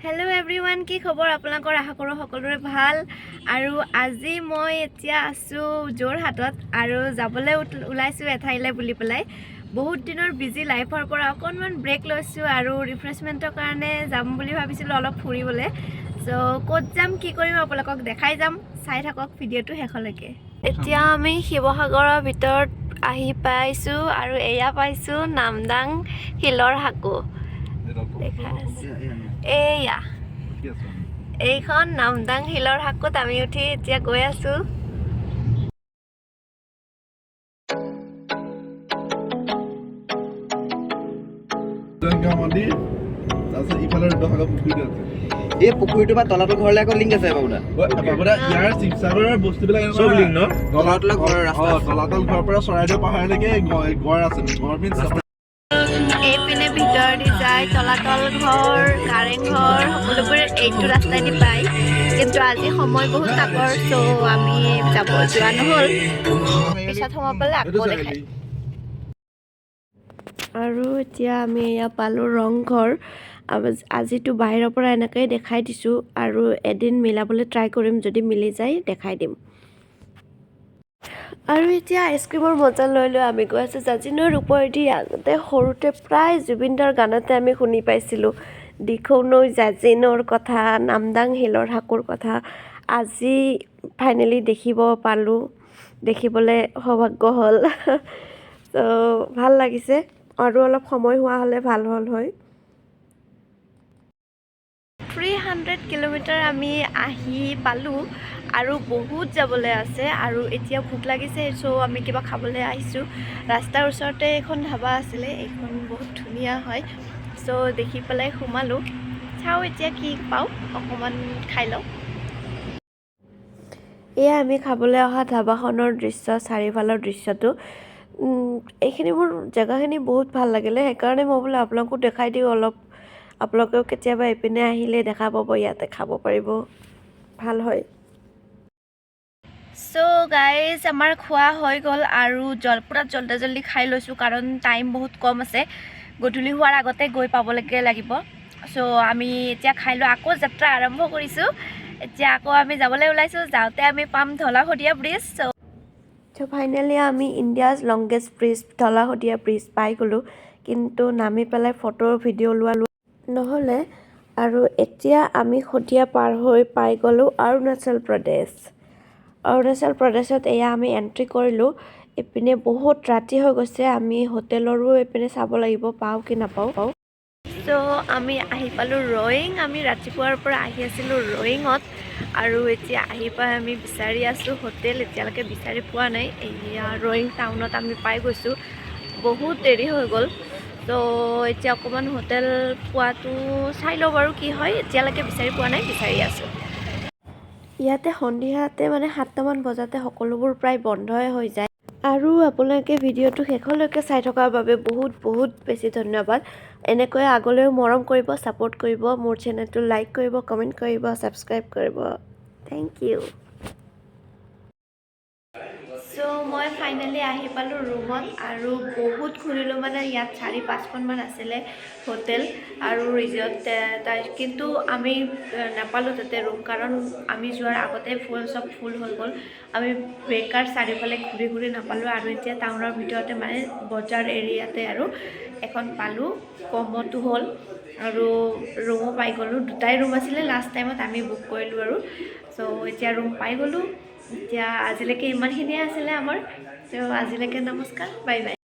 Hello everyone, কি খবৰ আপোনালোকৰ আশা কৰোঁ সকলোৰে ভাল আৰু আজি মই এতিয়া আছো জোৰহাটত আৰু যাবলৈ ওলাইছো এঠাইলে বুলি পেলাই বহুত দিনৰ বিজি লাইফৰ পৰা অকনমান ব্ৰেক লৈছো আৰু ৰিফ্ৰেশমেন্টৰ কাৰণে যাম বুলি ভাবিছিলো অলপ ফুৰিবলৈ সো ক'ত যাম কি কৰিম আপোনালোকক দেখাই যাম চাই থাকক ভিডিঅ'টো শেষলৈকে এতিয়া আমি শিৱসাগৰৰ ভিতৰত আহি পাইছো আৰু এয়া পাইছো নামদাং হিলৰ হাকো এয়া এইখন নামদাং হিলৰ হাকত আমি উঠি এতিয়া গৈ আছো এই পুখুৰীটো বা তলাটো ঘৰলৈ আকৌ লিংক আছে বাবুদা ইয়াৰ শিৱসাগৰৰ বস্তুবিলাক চব লিংক ন তলাতল ঘৰৰ ৰাস্তা তলাতল ঘৰৰ পৰা চৰাইদেউ পাহাৰলৈকে গড় আছে গড় মিন্স এইপিনে ভিতৰদি যায় তলাতল ঘৰ কাৰেং ঘৰ সকলোবোৰ এইটো ৰাস্তাই দি পায় কিন্তু আজি সময় বহুত তাকৰ সো আমি যাব যোৱা নহ'ল পিছত সময় পালে আকৌ দেখাই আৰু এতিয়া আমি এয়া পালোঁ ৰংঘৰ আজিতো বাহিৰৰ পৰা এনেকৈ দেখাই দিছোঁ আৰু এদিন মিলাবলৈ ট্ৰাই কৰিম যদি মিলি যায় দেখাই দিম আৰু এতিয়া আইচক্ৰীমৰ মজা লৈ আমি গৈ আছোঁ জাজিনৰ ওপৰেদি আগতে সৰুতে প্ৰায় জুবিনদাৰ গানতে আমি শুনি পাইছিলোঁ দিখৌ নৈ জাজিনৰ কথা নামদাং হিলৰ হাকুৰ কথা আজি ফাইনেলি দেখিব পালোঁ দেখিবলৈ সৌভাগ্য হ'ল তো ভাল লাগিছে আৰু অলপ সময় হোৱা হ'লে ভাল হ'ল হয় 300 কিলোমিটাৰ আমি আহি পালোঁ আৰু বহুত যাবলৈ আছে আৰু এতিয়া ভোক লাগিছে সো আমি কিবা খাবলৈ আহিছোঁ ৰাস্তাৰ ওচৰতে এখন ধাবা আছিলে এইখন বহুত ধুনীয়া হয় সো দেখি পেলাই সোমালোঁ চাওঁ এতিয়া কি পাওঁ অকণমান খাই লওঁ এয়া আমি খাবলৈ অহা ধাবাখনৰ দৃশ্য চাৰিওফালৰ দৃশ্যটো এইখিনি মোৰ জেগাখিনি বহুত ভাল লাগিলে সেইকাৰণে মই বোলে আপোনালোকো দেখাই দিওঁ অলপ আপোনালোকেও কেতিয়াবা এইপিনে আহিলে দেখা পাব ইয়াতে খাব পাৰিব ভাল হয় সো গাইজ আমাৰ খোৱা হৈ গ'ল আৰু পুৰা জল্দি খাই লৈছোঁ কাৰণ টাইম বহুত কম আছে গধূলি হোৱাৰ আগতে গৈ পাবলৈকে লাগিব সো আমি এতিয়া খাই লৈ আকৌ যাত্ৰা আৰম্ভ কৰিছোঁ এতিয়া আকৌ আমি যাবলৈ ওলাইছোঁ যাওঁতে আমি পাম ঢলা-শদিয়া ব্ৰিজ সো ফাইনেলি আমি India's longest bridge Dhola-Sadiya bridge পাই গ'লোঁ কিন্তু নামি পেলাই ফটো ভিডিঅ' লোৱা নহ'লে আৰু এতিয়া আমি শদিয়া পাৰ হৈ পাই গ'লোঁ অৰুণাচল প্ৰদেশত এয়া আমি এণ্ট্ৰি কৰিলোঁ এইপিনে বহুত ৰাতি হৈ গৈছে আমি হোটেলৰো এইপিনে চাব লাগিব পাওঁ কি নাপাওঁ সো আমি আহি পালোঁ ৰয়িং আমি ৰাতিপুৱাৰ পৰা আহি আছিলোঁ ৰয়িঙত আৰু এতিয়া আহি পাই আমি বিচাৰি আছোঁ হোটেল এতিয়ালৈকে বিচাৰি পোৱা নাই এয়া ৰয়িং টাউনত আমি পাই গৈছোঁ বহুত দেৰি হৈ গ'ল তো এতিয়া অকণমান হোটেল পোৱাটো চাই লওঁ বাৰু কি হয় এতিয়ালৈকে বিচাৰি পোৱা নাই বিচাৰি আছোঁ ইয়াতে সন্ধিয়াতে মানে 7টামান বজাতে সকলোবোৰ প্ৰায় বন্ধই হৈ যায় আৰু আপোনালোকে ভিডিঅ'টো শেষলৈকে চাই থকাৰ বাবে বহুত বেছি ধন্যবাদ এনেকৈ আগলৈও মৰম কৰিব ছাপোৰ্ট কৰিব মোৰ চেনেলটো লাইক কৰিব কমেণ্ট কৰিব ছাবস্ক্ৰাইব কৰিব থেংক ইউ সো মই ফাইনেলি আহি পালোঁ ৰুমত আৰু বহুত ঘূৰিলোঁ মানে ইয়াত 4-5খনমান আছিলে হোটেল আৰু ৰিজৰ্ট কিন্তু আমি নাপালোঁ তাতে ৰুম কাৰণ আমি যোৱাৰ আগতে চব ফুল হৈ গ'ল আমি বেকাৰ চাৰিওফালে ঘূৰি নাপালোঁ আৰু এতিয়া টাউনৰ ভিতৰতে মানে বজাৰ এৰিয়াতে আৰু এখন পালোঁ কমতো হ'ল আৰু ৰুমো পাই গ'লোঁ দুটাই ৰুম আছিলে লাষ্ট টাইমত আমি বুক কৰিলোঁ আৰু সো এতিয়া ৰুম পাই গ'লোঁ এতিয়া আজিলৈকে ইমানখিনিয়ে আছিলে আমাৰ তো আজিলৈকে নমস্কাৰ বাই বাই